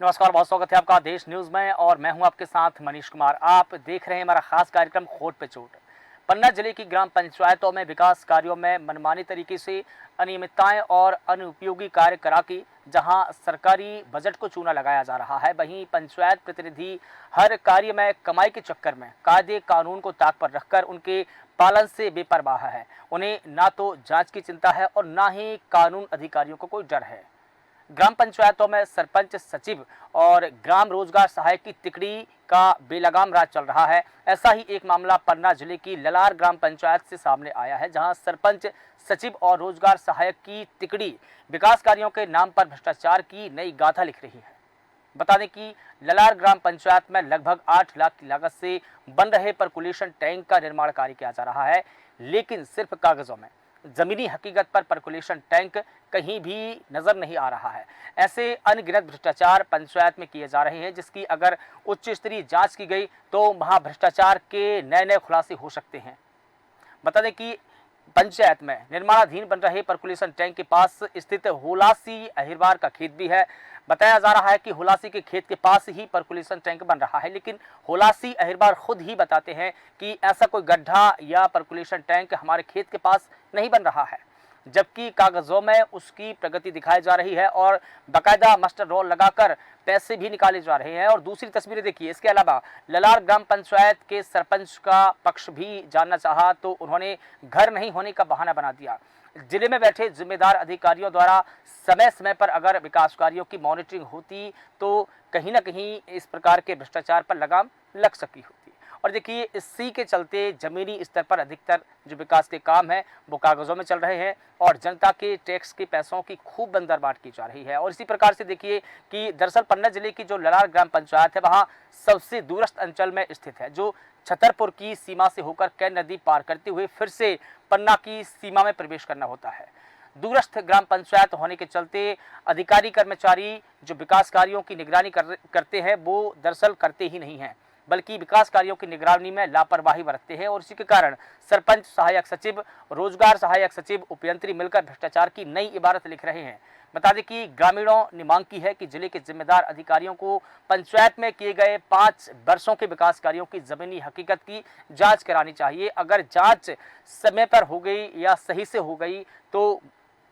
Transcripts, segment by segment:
नमस्कार, बहुत स्वागत है आपका देश न्यूज में और मैं हूं आपके साथ मनीष कुमार। आप देख रहे हैं हमारा खास कार्यक्रम खोट पे चोट। पन्ना जिले की ग्राम पंचायतों में विकास कार्यों में मनमानी तरीके से अनियमितताएं और अनुपयोगी कार्य करा के जहां सरकारी बजट को चूना लगाया जा रहा है, वहीं पंचायत प्रतिनिधि हर कार्य में कमाई के चक्कर में कायदे कानून को ताक पर रखकर उनके पालन से बेपरवाह है। उन्हें ना तो जांच की चिंता है और ना ही कानून अधिकारियों को कोई डर है। ग्राम पंचायतों में सरपंच, सचिव और ग्राम रोजगार सहायक की तिकड़ी का बेलगाम राज चल रहा है। ऐसा ही एक मामला पन्ना जिले की ललार ग्राम पंचायत से सामने आया है, जहां सरपंच, सचिव और रोजगार सहायक की तिकड़ी विकास कार्यों के नाम पर भ्रष्टाचार की नई गाथा लिख रही है। बता दें कि ललार ग्राम पंचायत में लगभग 8 लाख की लागत से बन रहे परकुलेशन टैंक का निर्माण कार्य किया जा रहा है, लेकिन सिर्फ कागजों में। जमीनी हकीकत पर परकुलेशन टैंक कहीं भी नजर नहीं आ रहा है। ऐसे अनगिनत भ्रष्टाचार पंचायत में किए जा रहे हैं, जिसकी अगर उच्च स्तरीय जांच की गई तो वहां भ्रष्टाचार के नए नए खुलासे हो सकते हैं। बता दें कि पंचायत में निर्माणाधीन बन रहे परकुलेशन टैंक के पास स्थित हुलासी अहिरवार का खेत भी है। बताया जा रहा है कि हुलासी के खेत के पास ही परकुलेशन टैंक बन रहा है, लेकिन हुलासी अहिरवार खुद ही बताते हैं कि ऐसा कोई गड्ढा या परकुलेशन टैंक हमारे खेत के पास नहीं बन रहा है, जबकि कागजों में उसकी प्रगति दिखाई जा रही है और बाकायदा मास्टर रोल लगाकर पैसे भी निकाले जा रहे हैं। और दूसरी तस्वीरें देखिए। इसके अलावा ललार ग्राम पंचायत के सरपंच का पक्ष भी जानना चाहा तो उन्होंने घर नहीं होने का बहाना बना दिया। जिले में बैठे जिम्मेदार अधिकारियों द्वारा समय समय पर अगर विकास कार्यों की मॉनिटरिंग होती तो कहीं ना कहीं इस प्रकार के भ्रष्टाचार पर लगाम लग सकती होती। और देखिए, इसी के चलते जमीनी स्तर पर अधिकतर जो विकास के काम है वो कागजों में चल रहे हैं और जनता के टैक्स के पैसों की खूब बंदरबाट की जा रही है। और इसी प्रकार से देखिए कि दरअसल पन्ना जिले की जो ललार ग्राम पंचायत है वहाँ सबसे दूरस्थ अंचल में स्थित है, जो छतरपुर की सीमा से होकर कैन नदी पार करते हुए फिर से पन्ना की सीमा में प्रवेश करना होता है। दूरस्थ ग्राम पंचायत होने के चलते अधिकारी कर्मचारी जो विकास कार्यों की निगरानी करते हैं वो दरअसल करते ही नहीं हैं, बल्कि विकास कार्यों की निगरानी में लापरवाही बरतते हैं। और इसी के कारण सरपंच, सहायक सचिव, रोजगार सहायक सचिव, उपयंत्री मिलकर भ्रष्टाचार की नई इबारत लिख रहे हैं। बता दें कि ग्रामीणों ने मांग की है कि जिले के जिम्मेदार अधिकारियों को पंचायत में किए गए 5 वर्षों के विकास कार्यों की जमीनी हकीकत की जांच करानी चाहिए। अगर जांच समय पर हो गई या सही से हो गई तो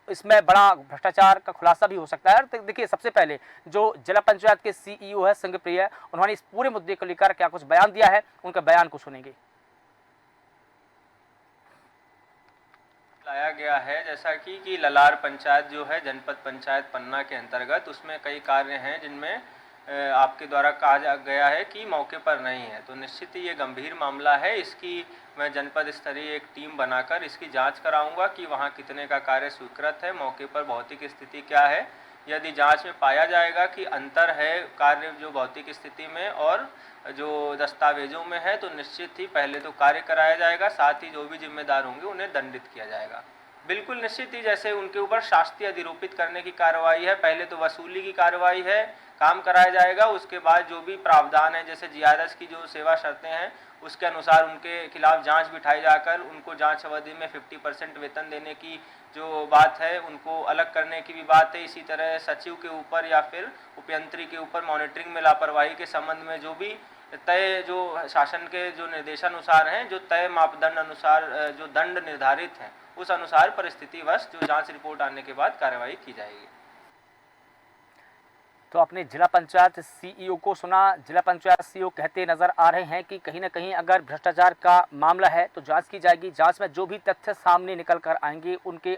इसमें बड़ा भ्रष्टाचार का खुलासा भी हो सकता है। तो देखिए, सबसे पहले जो जिला पंचायत के सीईओ है संघप्रिय, उन्होंने इस पूरे मुद्दे को लेकर क्या कुछ बयान दिया है, उनका बयान को सुनेंगे। लाया गया है जैसा कि ललार पंचायत जो है जनपद पंचायत पन्ना के अंतर्गत, उसमें कई कार्य हैं जिनमें आपके द्वारा कहा गया है कि मौके पर नहीं है। तो निश्चित ही ये गंभीर मामला है। इसकी मैं जनपद स्तरीय एक टीम बनाकर इसकी जांच कराऊंगा कि वहाँ कितने का कार्य स्वीकृत है, मौके पर भौतिक स्थिति क्या है। यदि जांच में पाया जाएगा कि अंतर है कार्य जो भौतिक स्थिति में और जो दस्तावेजों में है, तो निश्चित ही पहले तो कार्य कराया जाएगा, साथ ही जो भी जिम्मेदार होंगे उन्हें दंडित किया जाएगा। बिल्कुल निश्चित ही जैसे उनके ऊपर शास्ति अधिरोपित करने की कार्रवाई है, पहले तो वसूली की कार्रवाई है, काम कराया जाएगा। उसके बाद जो भी प्रावधान है, जैसे जीआरएस की जो सेवा शर्तें हैं उसके अनुसार उनके खिलाफ जांच बिठाई जाकर उनको जांच अवधि में 50% वेतन देने की जो बात है, उनको अलग करने की भी बात है। इसी तरह सचिव के ऊपर या फिर उपयंत्री के ऊपर मॉनिटरिंग में लापरवाही के संबंध में जो भी तय जो शासन के जो निर्देशानुसार हैं, जो तय मापदंड अनुसार जो दंड निर्धारित हैं, उस अनुसार परिस्थितिवश जो जांच रिपोर्ट आने के बाद कार्रवाई की जाएगी। तो अपने जिला पंचायत सीईओ को सुना। जिला पंचायत सीईओ कहते नजर आ रहे हैं कि कहीं ना कहीं अगर भ्रष्टाचार का मामला है तो जांच की जाएगी। जांच में जो भी तथ्य सामने निकल कर आएंगे उनके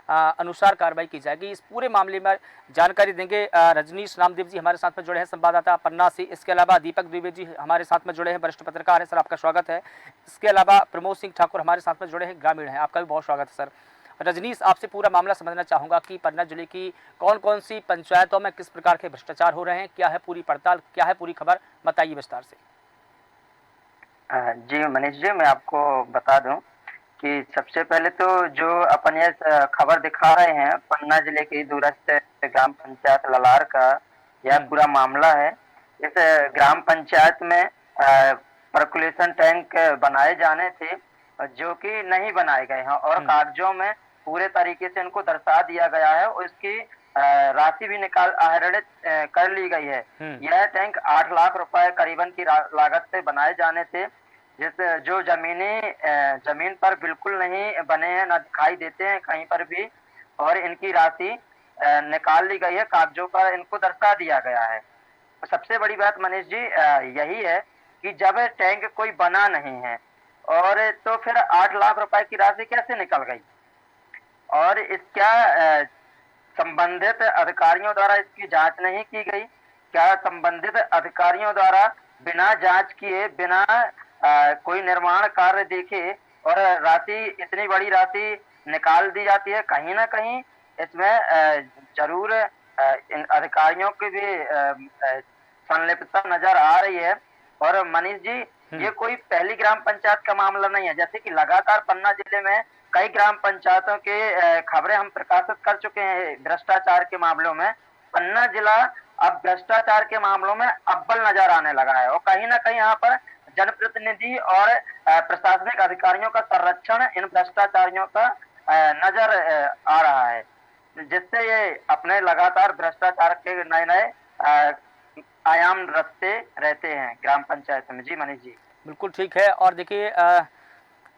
अनुसार कार्रवाई की जाएगी। इस पूरे मामले में जानकारी देंगे रजनीश नामदेव जी हमारे साथ में जुड़े हैं, संवाददाता पन्ना से। इसके अलावा दीपक द्विवेदी जी हमारे साथ में जुड़े हैं, वरिष्ठ पत्रकार हैं। सर, आपका स्वागत है। इसके अलावा प्रमोद सिंह ठाकुर हमारे साथ में जुड़े हैं, ग्रामीण हैं। आपका भी बहुत स्वागत है सर। रजनीश, आपसे पूरा मामला समझना चाहूँगा कि पन्ना जिले की कौन कौन सी पंचायतों में किस प्रकार के भ्रष्टाचार हो रहे हैं, क्या है पूरी पड़ताल, क्या है पूरी खबर, बताइए विस्तार से। जी मनीष जी, मैं आपको बता दूं कि सबसे पहले तो जो अपन ये खबर दिखा रहे हैं पन्ना जिले की दूरस्थ ग्राम पंचायत ललार का, यह पूरा मामला है। इस ग्राम पंचायत में परकुलेशन टैंक बनाए जाने थे जो कि नहीं बनाए गए हैं और कागजों में पूरे तरीके से इनको दर्शा दिया गया है और इसकी राशि भी आहरित कर ली गई है। यह टैंक 8 लाख रुपए करीबन की लागत से बनाए जाने थे, जो जमीन पर बिल्कुल नहीं बने हैं, न दिखाई देते हैं कहीं पर भी, और इनकी राशि निकाल ली गई है, कागजों पर इनको दर्शा दिया गया है। सबसे बड़ी बात मनीष जी यही है कि जब टैंक कोई बना नहीं है और तो फिर 8 लाख रुपए की राशि कैसे निकल गई, और इसका संबंधित अधिकारियों द्वारा इसकी जांच नहीं की गई? क्या संबंधित अधिकारियों द्वारा बिना जांच किए, बिना कोई निर्माण कार्य देखे और राशि, इतनी बड़ी राशि निकाल दी जाती है? कहीं ना कहीं इसमें जरूर इन अधिकारियों की भी संलिप्तता नजर आ रही है। और मनीष जी, ये कोई पहली ग्राम पंचायत का मामला नहीं है, जैसे कि लगातार पन्ना जिले में कई ग्राम पंचायतों के खबरें हम प्रकाशित कर चुके हैं भ्रष्टाचार के मामलों में। पन्ना जिला अब भ्रष्टाचार के मामलों में अव्वल नजर आने लगा है, और कहीं ना कहीं यहाँ पर जनप्रतिनिधि और प्रशासनिक अधिकारियों का संरक्षण इन भ्रष्टाचारियों का नजर आ रहा है, जिससे ये अपने लगातार भ्रष्टाचार के नए नए आयाम रखते रहते हैं ग्राम पंचायत में। जी मनीष जी, बिल्कुल ठीक है। और देखिए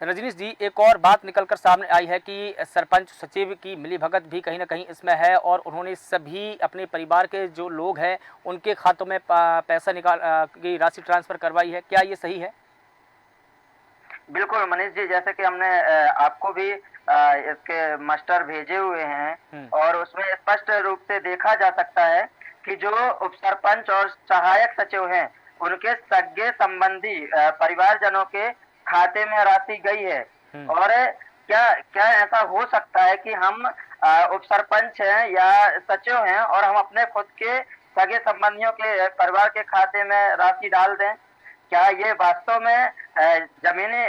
रजनीश जी, एक और बात निकलकर सामने आई है कि सरपंच सचिव की मिलीभगत भी कहीं ना कहीं इसमें है, और उन्होंने सभी अपने परिवार के जो लोग हैं उनके खातों में पैसा निकाल की राशि ट्रांसफर करवाई है। क्या ये सही है? बिल्कुल मनीष जी, जैसे कि हमने आपको भी इसके मास्टर भेजे हुए हैं, और उसमें स्पष्ट रूप से देखा जा सकता है कि जो उप सरपंच और सहायक सचिव हैं, उनके सगे संबंधी परिवारजनों के खाते में राशि गई है। और क्या क्या ऐसा हो सकता है कि हम उप सरपंच हैं या सचिव हैं और हम अपने खुद के सगे संबंधियों के परिवार के खाते में राशि डाल दें? क्या ये वास्तव में जमीनी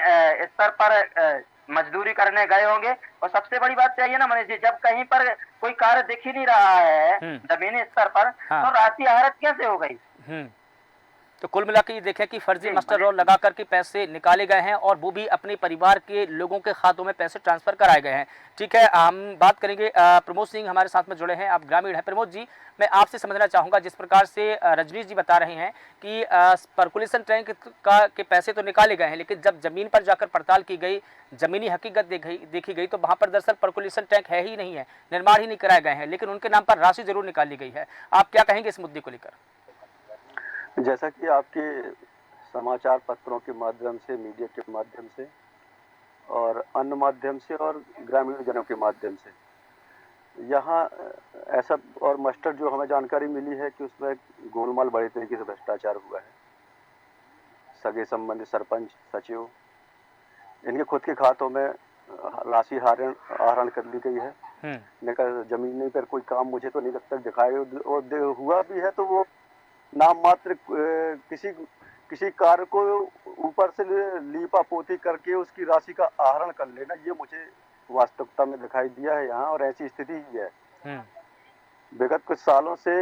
स्तर पर मजदूरी करने गए होंगे? और सबसे बड़ी बात चाहिए ना मनीष जी, जब कहीं पर कोई कार्य दिख ही नहीं रहा है जमीनी स्तर पर, तो राशि आहरित कैसे हो गई? तो कुल मिलाकर ये देखें कि फर्जी मास्टर रोल लगा करके पैसे निकाले गए हैं, और वो भी अपने परिवार के लोगों के खातों में पैसे ट्रांसफर कराए गए हैं। ठीक है, हम बात करेंगे। प्रमोद सिंह हमारे साथ में जुड़े हैं, आप ग्रामीण हैं। प्रमोद जी, मैं आपसे समझना चाहूँगा, जिस प्रकार से रजनीश जी बता रहे हैं कि पर्कुलेशन टैंक के पैसे तो निकाले गए हैं, लेकिन जब जमीन पर जाकर पड़ताल की गई, जमीनी हकीकत देखी गई, तो वहाँ पर दरअसल पर्कुलेशन टैंक है ही नहीं है, निर्माण ही नहीं कराए गए हैं, लेकिन उनके नाम पर राशि जरूर निकाली गई है। आप क्या कहेंगे इस मुद्दे को लेकर? जैसा कि आपके समाचार पत्रों के माध्यम से, मीडिया के माध्यम से और अन्य माध्यम से और ग्रामीण जनों के माध्यम से यहाँ ऐसा और मास्टर जो हमें जानकारी मिली है कि उसमें गोलमाल बड़े तरीके से भ्रष्टाचार हुआ है। सगे संबंधी सरपंच, सचिव, इनके खुद के खातों में राशि आहरण कर ली गई है। जमीन पर कोई काम मुझे तो नहीं लगता दिखाई, और हुआ भी है तो वो नाम मात्र किसी कार्य को ऊपर से लीपा पोती करके उसकी राशि का आहरण कर लेना, ये मुझे वास्तविकता में दिखाई दिया है यहाँ, और ऐसी स्थिति ही है। विगत कुछ सालों से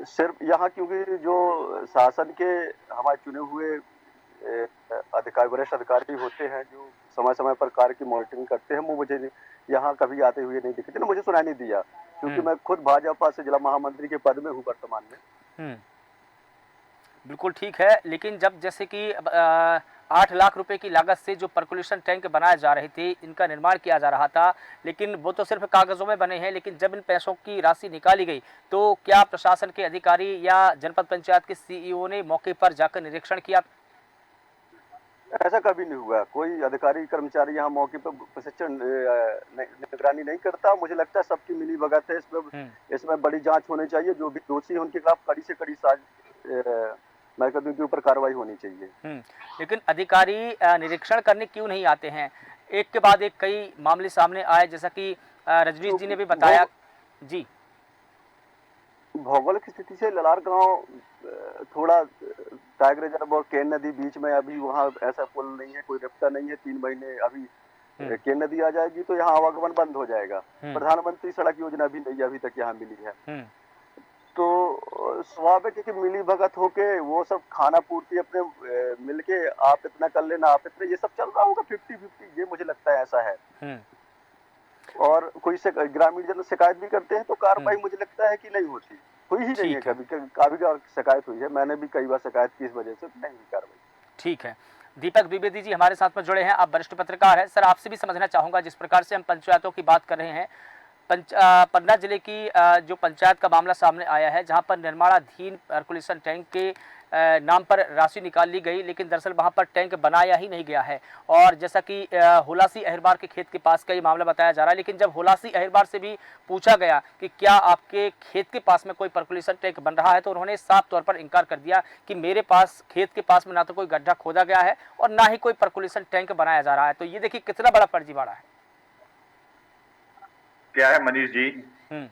सिर्फ यहाँ, क्योंकि जो शासन के हमारे चुने हुए वरिष्ठ अधिकारी होते हैं जो समय समय पर कार्य की मॉनिटरिंग करते हैं, वो मुझे यहाँ कभी आते हुए नहीं दिखे, मुझे सुनाई नहीं दिया, क्योंकि मैं खुद भाजपा से जिला महामंत्री के पद में हूँ वर्तमान में। बिल्कुल ठीक है, लेकिन जब जैसे कि 8 लाख रुपए की लागत से जो पर्कुलेशन टैंक बनाए जा रहे थे, इनका निर्माण किया जा रहा था, लेकिन वो तो सिर्फ कागजों में बने हैं, लेकिन जब इन पैसों की राशि निकाली गई तो क्या प्रशासन के अधिकारी या जनपद पंचायत के सीईओ ने मौके पर जाकर निरीक्षण किया? ऐसा कभी नहीं हुआ। कोई अधिकारी कर्मचारी यहाँ मौके पर प्रशिक्षण निगरानी नहीं करता। मुझे लगता है सबकी मिलीभगत है इसमें बड़ी जांच होनी चाहिए। जो भी दोषी है उनके खिलाफ कड़ी से कड़ी मैं कहता हूं के ऊपर कार्रवाई होनी चाहिए। लेकिन अधिकारी निरीक्षण करने क्यों नहीं आते हैं? एक के बाद एक कई मामले सामने आए, जैसा कि रजनीश जी ने भी बताया। जी, भौगोलिक स्थिति से ललार गांव थोड़ा टाइगर रिजर्व और केन नदी बीच में, अभी वहाँ ऐसा पुल नहीं है, कोई रास्ता नहीं है। 3 महीने अभी केन नदी आ जाएगी तो यहाँ आवागमन बंद हो जाएगा। प्रधानमंत्री सड़क योजना भी नहीं अभी तक यहाँ मिली है। तो स्वाभाविक है कि मिली भगत होके वो सब खाना पूर्ति अपने मिलके आप इतना कर लेना, आप इतने, ये सब चल रहा होगा 50-50, ये मुझे लगता है ऐसा है। और कोई ग्रामीण जन शिकायत भी करते हैं तो कार्रवाई मुझे लगता है कि नहीं होती, हुई ही नहीं है। ठीक है। कभी काफी बार शिकायत हुई है, मैंने भी कई बार शिकायत की इस वजह से, नहीं हुई कार्रवाई। ठीक है। दीपक द्विवेदी जी हमारे साथ में जुड़े हैं, आप वरिष्ठ पत्रकार हैं। सर, आपसे भी समझना चाहूँगा, जिस प्रकार से हम पंचायतों की बात कर रहे हैं, पन्ना जिले की जो पंचायत का मामला सामने आया है, जहां पर निर्माणाधीन पर्कुलेशन टैंक के नाम पर राशि निकाल ली गई, लेकिन दरअसल वहां पर टैंक बनाया ही नहीं गया है। और जैसा कि हुलासी अहिरबार के खेत के पास का ये मामला बताया जा रहा है, लेकिन जब हुलासी अहिरबार से भी पूछा गया कि क्या आपके खेत के पास में कोई पर्कुलेशन टैंक बन रहा है, तो उन्होंने साफ तौर पर इनकार कर दिया कि मेरे पास खेत के पास में ना तो कोई गड्ढा खोदा गया है और ना ही कोई पर्कुलेशन टैंक बनाया जा रहा है। तो ये देखिए कितना बड़ा फर्जीवाड़ा है। क्या है मनीष जी, हम्म,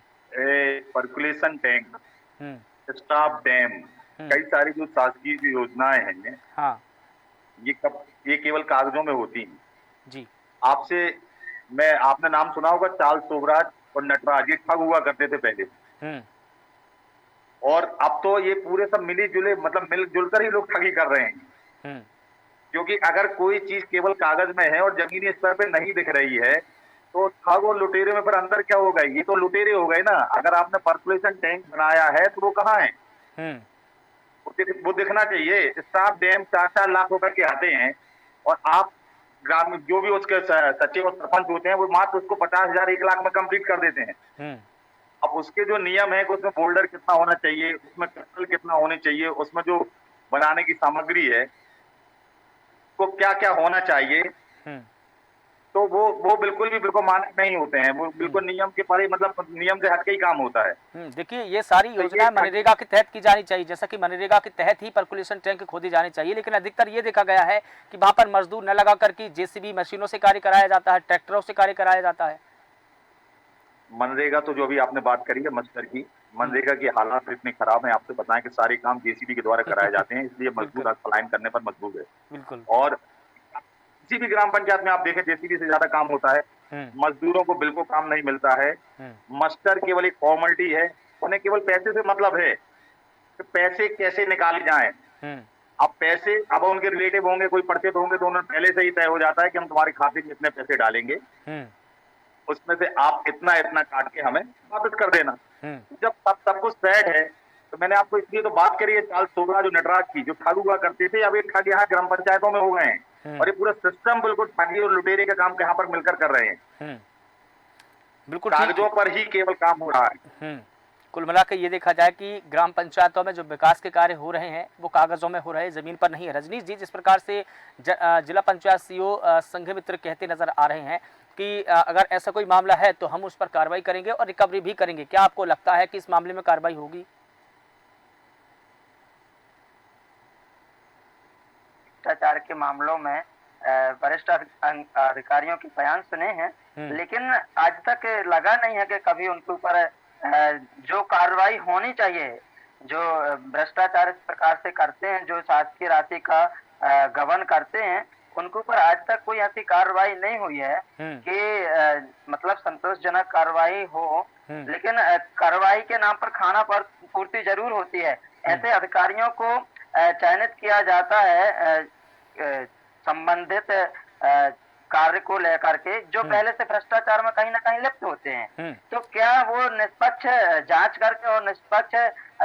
पर्कुलेशन टैंक, हम्म, स्टॉप डैम, कई सारी जो शासकीय जो योजनाएं हैं, हाँ ये केवल कागजों में होती हैं। जी, आपने नाम सुना होगा, चार्ल्स शोभराज और नटराज, ये ठग हुआ करते थे पहले। हम्म, और अब तो ये पूरे सब मिलजुल कर ही लोग ठगी कर रहे हैं। हम्म, क्योंकि अगर कोई चीज केवल कागज में है और जमीनी स्तर पे नहीं दिख रही है, तो ठग और लुटेरे में फिर अंदर क्या होगा? ये तो लुटेरे हो गए ना। अगर आपने पर्कुलेशन टैंक बनाया है तो वो कहाँ है? हम्म, वो दिखना चाहिए। स्टाफ डैम 4-4 लाख रुपए के आते हैं और आप ग्रामीण जो भी उसके सचिव और सरपंच होते हैं, वो मात्र उसको 50,000 1 लाख में कंप्लीट कर देते हैं। हम्म, अब उसके जो नियम है कि उसमें बोल्डर कितना होना चाहिए, उसमें कटल कितना होने चाहिए, उसमें जो बनाने की सामग्री है वो क्या क्या होना चाहिए, हम्म, तो वो बिल्कुल मानक नहीं होते हैं। वो बिल्कुल नियम के परे, नियम से हटके ही काम होता है। देखिए ये सारी योजनाएं मनरेगा के तहत की जानी चाहिए, जैसा कि मनरेगा के तहत ही पर्कुलेशन टैंक खोदी जानी चाहिए, लेकिन अधिकतर ये देखा गया है कि वहां पर मजदूर न लगा करके जेसीबी मशीनों से कार्य कराया जाता है, ट्रैक्टरों से कार्य कराया जाता है। मनरेगा तो जो अभी आपने बात करी है मस्टर की, मनरेगा की हालात इतने खराब हैं, आपसे बताएं कि सारे काम जेसीबी के द्वारा कराए जाते हैं, इसलिए मजदूर आज पलायन करने पर मजबूर है। बिल्कुल। और किसी भी ग्राम पंचायत में आप देखें, जेसीबी से ज्यादा काम होता है, मजदूरों को बिल्कुल काम नहीं मिलता है। मस्टर केवल एक फॉर्मेलिटी है, उन्हें केवल पैसे से मतलब है कि पैसे कैसे निकाले जाएं। अब पैसे, अब उनके रिलेटिव होंगे, कोई परिचित होंगे, तो उन्हें पहले से ही तय हो जाता है कि हम तुम्हारे खाते में इतने पैसे डालेंगे, उसमें से आप इतना इतना काट के हमें वापस कर देना। जब सब कुछ सेट है, तो मैंने आपको इसलिए तो बात करी है चार्ल्स शोभराज और नटराज की, जो ठग हुआ करते थे, अब ये ठग यहाँ ग्राम पंचायतों में हो गए हैं। और ये पूरा सिस्टम बिल्कुल ठगी और लुटेरे का काम यहाँ पर मिलकर कर रहे हैं। बिल्कुल कागजों पर ही केवल काम हो रहा है। कुल मिलाकर ये देखा जाए कि ग्राम पंचायतों में जो विकास के कार्य हो रहे हैं वो कागजों में हो रहे हैं, जमीन पर नहीं है। रजनीश जी, जिस प्रकार से जिला पंचायत सीईओ संघमित्र कहते नजर आ रहे हैं कि अगर ऐसा कोई मामला है तो हम उस पर कार्रवाई करेंगे और रिकवरी भी करेंगे, क्या आपको लगता है कि इस मामले में कार्रवाई होगी? भ्रष्टाचार के मामलों में वरिष्ठ अधिकारियों के बयान सुने हैं, लेकिन आज तक लगा नहीं है कि कभी उनके ऊपर जो कार्रवाई होनी चाहिए, जो भ्रष्टाचार इस प्रकार से करते हैं, जो शासकीय राशि का गबन करते हैं, उनके ऊपर आज तक कोई ऐसी कार्रवाई नहीं हुई है कि मतलब संतोषजनक कार्रवाई हो। लेकिन कार्रवाई के नाम पर खाना पूर्ति जरूर होती है। ऐसे अधिकारियों को चयनित किया जाता है संबंधित कार्य को लेकर के, जो पहले से भ्रष्टाचार में कहीं ना कहीं लिप्त होते हैं। तो क्या वो निष्पक्ष जांच करके और निष्पक्ष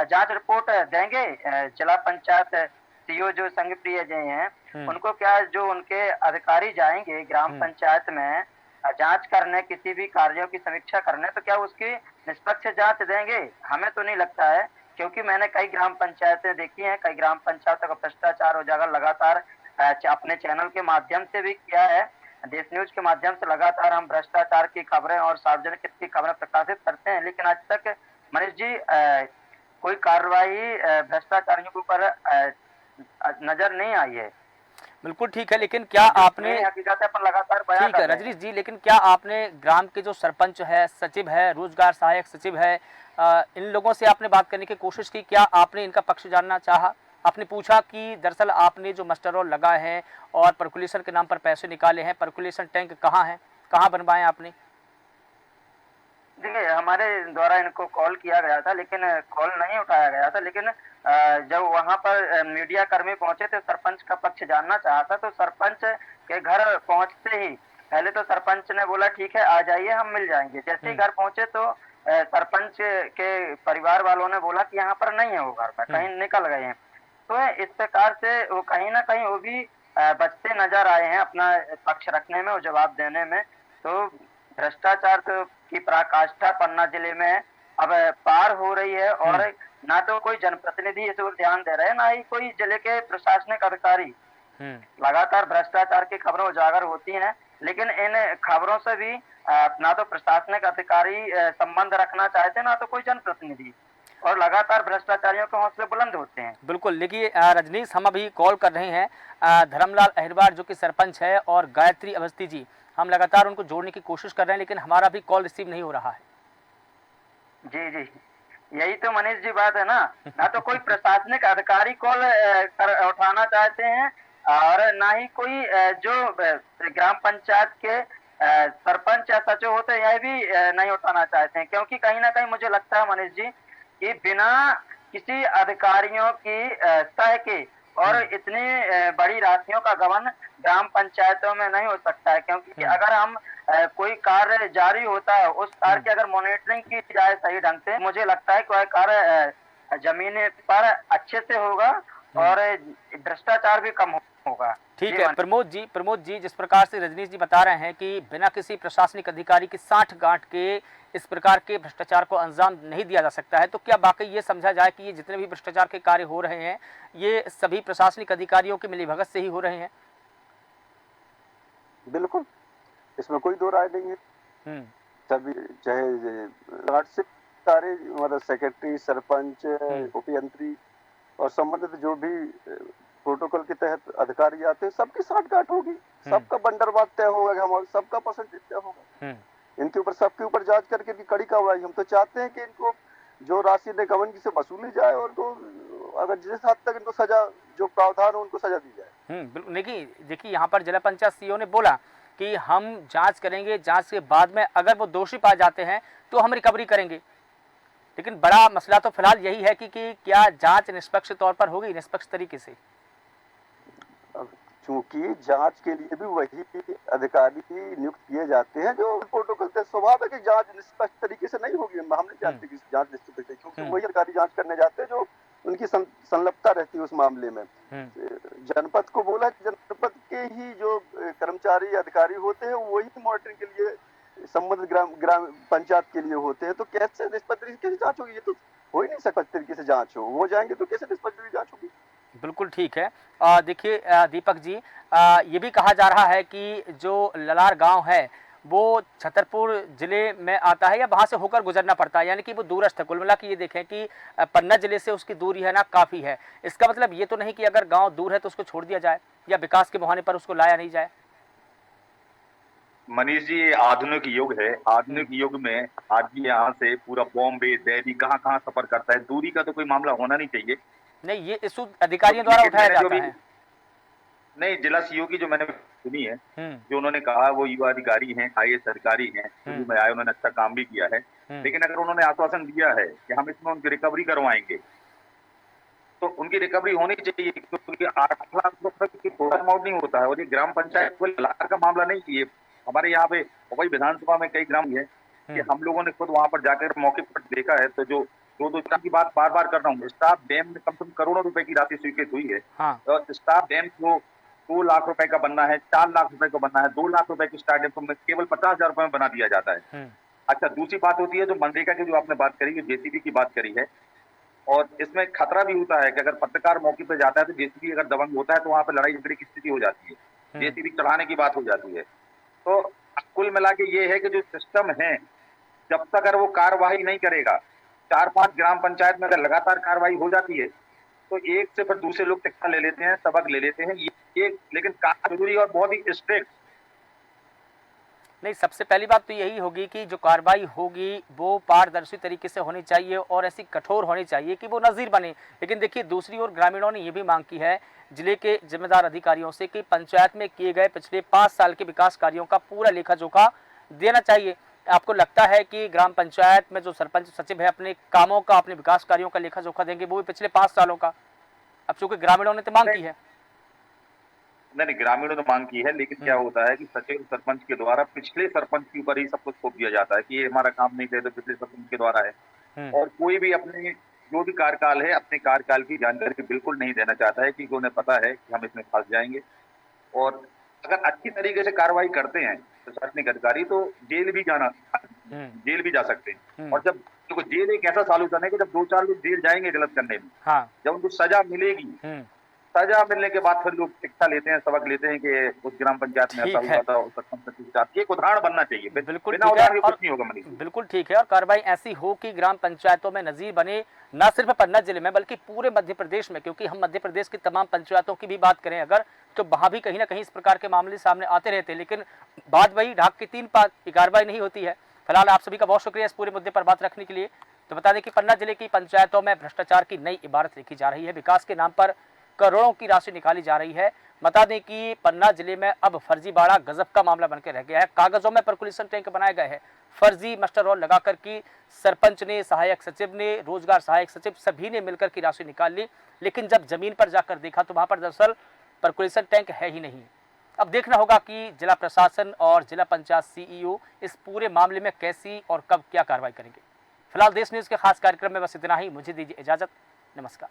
जांच रिपोर्ट देंगे? जिला पंचायत सीईओ जो संघप्रिय जी हैं, उनको क्या जो उनके अधिकारी जाएंगे ग्राम पंचायत में जांच करने, किसी भी कार्यों की समीक्षा करने, तो क्या उसकी निष्पक्ष जांच देंगे? हमें तो नहीं लगता है, क्योंकि मैंने कई ग्राम पंचायतें देखी हैं, कई ग्राम पंचायतों का भ्रष्टाचार उजागर लगातार अपने चैनल के माध्यम से भी किया है, देश न्यूज के माध्यम से लगातार हम भ्रष्टाचार की खबरें और सार्वजनिक हित की खबरें प्रकाशित करते हैं, लेकिन आज तक मनीष जी कोई कार्रवाई भ्रष्टाचारियों के ऊपर नजर नहीं आई है। बिल्कुल ठीक है, लेकिन क्या आपने हकीकत पर लगातार बयान ठीक है रजनीश जी, लेकिन क्या आपने ग्राम के जो सरपंच है, सचिव है, रोजगार सहायक सचिव है, इन लोगों से आपने बात करने की कोशिश की? क्या आपने इनका पक्ष जानना चाहा? आपने पूछा कि दरअसल आपने जो मस्टर रोल लगा है और पर्कुलेशन के नाम पर पैसे निकाले हैं, पर्कुलेशन टैंक कहाँ है, कहाँ बनवाए आपने? देखिए, हमारे द्वारा इनको कॉल किया गया था, लेकिन कॉल नहीं उठाया गया था। लेकिन जब वहां पर मीडिया कर्मी पहुंचे थे, सरपंच का पक्ष जानना चाहा था, तो सरपंच के घर पहुंचते ही पहले तो सरपंच ने बोला ठीक है आ जाइए हम मिल जाएंगे। जैसे ही घर पहुंचे तो सरपंच के परिवार वालों ने बोला कि यहाँ पर नहीं है वो घर पर, कहीं निकल गए हैं। तो इस प्रकार से वो कहीं ना कहीं वो भी बचते नजर आए हैं अपना पक्ष रखने में और जवाब देने में। तो भ्रष्टाचार की पराकाष्ठा पन्ना जिले में अब पार हो रही है और ना तो कोई जनप्रतिनिधि इस ओर ध्यान दे रहे हैं, ना ही कोई जिले के प्रशासनिक अधिकारी। लगातार भ्रष्टाचार की खबरें उजागर होती हैं, लेकिन इन खबरों से भी ना तो प्रशासनिक अधिकारी संबंध रखना चाहते, ना तो कोई जनप्रतिनिधि, और लगातार भ्रष्टाचारियों के हौसले बुलंद होते हैं। बिल्कुल, देखिए रजनीश, हम अभी कॉल कर रहे हैं धर्मलाल अहिरवार जो कि सरपंच है और गायत्री अवस्थी जी, हम लगातार उनको जोड़ने की कोशिश कर रहे हैं, लेकिन हमारा भी कॉल रिसीव नहीं हो रहा है। जी जी, यही तो मनीष जी बात है ना तो कोई प्रशासनिक अधिकारी कॉल उठाना चाहते हैं और ना ही कोई जो ग्राम पंचायत के सरपंच या सचिव होते हैं यह भी नहीं उठाना चाहते हैं, क्योंकि कहीं ना कहीं मुझे लगता है मनीष जी कि बिना किसी अधिकारियों की सह के और इतनी बड़ी राशियों का गबन ग्राम पंचायतों में नहीं हो सकता है। क्योंकि अगर हम कोई कार्य जारी होता है उस कार्य की अगर मॉनिटरिंग की जाए सही ढंग से, मुझे लगता है कि वह कार्य जमीन पर अच्छे से होगा और भ्रष्टाचार भी कम होगा। ठीक है प्रमोद जी, जिस प्रकार से रजनीश जी बता रहे हैं कि बिना किसी प्रशासनिक अधिकारी की साठ गांठ के इस प्रकार के भ्रष्टाचार को अंजाम नहीं दिया जा सकता है, तो क्या वाकई ये समझा जाए कि ये जितने भी भ्रष्टाचार के कार्य हो रहे हैं ये सभी प्रशासनिक अधिकारियों की मिलीभगत से ही हो रहे हैं? बिल्कुल, इसमें कोई दो राय नहीं है। सभी चाहे से सारे मतलब सेक्रेटरी, सरपंच, उपयंत्री और संबंधित जो भी प्रोटोकॉल के तहत अधिकारी आते हैं सबकी साठगांठ होगी, सबका बंदरवाद तय होगा, हम सबका परसेंटेज तय होगा। इनके ऊपर सबके ऊपर जांच करके इनकी कड़ी कार्रवाई। हम तो चाहते हैं कि इनको जो राशि निगमन की से वसूली जाए और तो अगर जिस हद तक इनको सजा जो प्रावधान हो उनको सजा दी जाए। बिल्कुल, देखिए यहाँ पर जिला पंचायत सीईओ ने बोला कि हम जांच करेंगे, जांच के बाद में अगर वो दोषी पाए जाते हैं तो हम रिकवरी करेंगे। लेकिन बड़ा मसला तो फिलहाल यही है कि क्या जांच निष्पक्ष तौर पर होगी, निष्पक्ष तरीके से? चूंकि जांच के लिए भी वही अधिकारी नियुक्त किए जाते हैं जो प्रोटोकॉल से, स्वाभाविक है कि जांच निष्पक्ष तरीके से नहीं होगी। हम नहीं जानते कि जांच निश्चित तरीके, क्योंकि वही अधिकारी जांच करने जाते हैं जो उनकी संलिप्तता रहती है उस मामले में। जनपद को बोला जनपद के ही जो कर्मचारी अधिकारी होते हैं वही मॉनिटरिंग के लिए संबंधित ग्राम पंचायत के लिए होते हैं। तो कैसे निष्पक्ष तरीके से जांच होगी? ये तो हो ही नहीं सकता तरीके से जांच हो, वो जाएंगे तो कैसे निष्पक्ष तरीके से जांच होगी? बिल्कुल ठीक है। देखिए दीपक जी, ये भी कहा जा रहा है कि जो ललार गांव है वो छतरपुर जिले में आता है या वहां से होकर गुजरना पड़ता है, यानी कि वो दूरस्थ है। कुल मिला के ये देखें कि पन्ना जिले से उसकी दूरी है ना काफ़ी है। इसका मतलब ये तो नहीं कि अगर गांव दूर है तो उसको छोड़ दिया जाए या विकास के बहाने पर उसको लाया नहीं जाए। मनीष जी, आधुनिक युग है। आधुनिक युग में आदमी यहाँ से पूरा बॉम्बे, दिल्ली, कहाँ सफर करता है। दूरी का तो कोई मामला होना नहीं चाहिए। नहीं, ये इशू अधिकारियों द्वारा उठाया जाता है। नहीं, जिला सीओ की जो मैंने सुनी है, जो उन्होंने कहा वो युवा अधिकारी हैं, IAS अधिकारी हैं, शुरू में आए, उन्होंने अच्छा काम भी किया है। लेकिन अगर उन्होंने आश्वासन दिया है कि हम इसमें उनकी रिकवरी करवाएंगे तो उनकी रिकवरी होनी चाहिए, क्योंकि 8 लाख रुपए की थोड़ा अमाउंट नहीं होता है। और ये ग्राम पंचायत को लाख का मामला नहीं, ये हमारे यहाँ पे वही विधानसभा में कई ग्राम है कि हम लोगों ने खुद वहां पर जाकर मौके पर देखा है। तो जो दो की बात बार बार कर रहा हूँ, स्टाफ डैम में कम से कम करोड़ों रुपए की राशि स्वीकृत हुई है। और स्टाफ डैम को 2 लाख रुपए का बनना है, 4 लाख रुपए का बनना है, 2 लाख रुपए की स्टार्ट डैम को केवल 50,000 रुपए में बना दिया जाता है। अच्छा, दूसरी बात होती है जो मनरेगा की जो आपने बात करी, जो JCB की बात करी है, और इसमें खतरा भी होता है कि अगर पत्रकार मौके पर जाता है तो JCB अगर दबंग होता है तो वहां पर लड़ाई झगड़े की स्थिति हो जाती है, JCB चढ़ाने की बात हो जाती है। तो कुल मिला के ये है कि जो सिस्टम है, जब तक अगर वो कार्रवाई नहीं करेगा, 4-5 ग्राम पंचायत में अगर लगातार कार्रवाई हो जाती है तो एक से फिर दूसरे लोग शिक्षा ले लेते हैं, सबक ले लेते हैं। ये लेकिन काम जरूरी और बहुत ही स्ट्रिक्ट। नहीं, सबसे पहली बात तो यही होगी कि जो कार्रवाई होगी वो पारदर्शी तरीके से होनी चाहिए और ऐसी कठोर होनी चाहिए कि वो नज़ीर बने। लेकिन देखिए दूसरी ओर ग्रामीणों ने ये भी मांग की है जिले के जिम्मेदार अधिकारियों से कि पंचायत में किए गए पिछले 5 साल के विकास कार्यों का पूरा लेखा जोखा देना चाहिए। आपको लगता है कि ग्राम पंचायत में जो सरपंच सचिव है अपने कामों का, अपने विकास कार्यों का लेखा जोखा देंगे, वो भी पिछले 5 सालों का? अब चूंकि ग्रामीणों ने तो मांग की है। नहीं, ग्रामीणों ने मांग की है, लेकिन क्या होता है कि सचिव सरपंच के द्वारा पिछले सरपंच के ऊपर ही सब कुछ थोप दिया जाता है कि ये हमारा काम नहीं करे तो पिछले सरपंच के द्वारा है। हम्म, और कोई भी अपने जो भी कार्यकाल है, अपने कार्यकाल की जानकारी बिल्कुल नहीं देना चाहता है, क्योंकि उन्हें पता है कि हम इसमें फंस जाएंगे। और अगर अच्छी तरीके से कार्रवाई करते हैं प्रशासनिक अधिकारी तो जेल भी जा सकते हैं। और जब देखो, जेल एक ऐसा सॉल्यूशन है कि जब 2-4 लोग जेल जाएंगे गलत करने में, हाँ, जब उनको सजा मिलेगी, सजा मिलने के बाद फिर लोग शिक्षा लेते हैं, सबक लेते हैं कि उस ग्राम पंचायत में ऐसा ठीक है। हुआ था, उस सरपंच सचिव के साथ। एक उदाहरण बनना चाहिए, बिल्कुल बिना ठीक है। उदाहरण के और कुछ नहीं होगा मनीष जी। बिल्कुल ठीक है, और कार्रवाई ऐसी हो कि ग्राम पंचायतों में नजीर बने, न सिर्फ पन्ना जिले में बल्कि पूरे मध्य प्रदेश में, क्योंकि हम मध्य प्रदेश की तमाम पंचायतों की भी बात करें अगर, तो वहां भी कहीं ना कहीं इस प्रकार के मामले सामने आते रहते हैं, लेकिन बात वही ढाक की 3 पात की कार्रवाई नहीं होती है। फिलहाल आप सभी का बहुत शुक्रिया इस पूरे मुद्दे पर बात रखने के लिए। तो बता दें कि पन्ना जिले की पंचायतों में भ्रष्टाचार की नई इबारत लिखी जा रही है, विकास के नाम पर करोड़ों की राशि निकाली जा रही है। बता दें कि पन्ना जिले में अब फर्जीवाड़ा गजब का मामला बनकर रह गया है। कागजों में परकुलेशन टैंक बनाए गए हैं, फर्जी मास्टर रोल लगाकर की सरपंच ने, सहायक सचिव ने, रोजगार सहायक सचिव सभी ने मिलकर की राशि निकाल ली, लेकिन जब जमीन पर जाकर देखा तो वहां पर दरअसल परकुलेशन टैंक है ही नहीं। अब देखना होगा कि जिला प्रशासन और जिला पंचायत सीईओ इस पूरे मामले में कैसी और कब क्या कार्रवाई करेंगे। फिलहाल देश न्यूज के खास कार्यक्रम में बस इतना ही। मुझे दीजिए इजाजत, नमस्कार।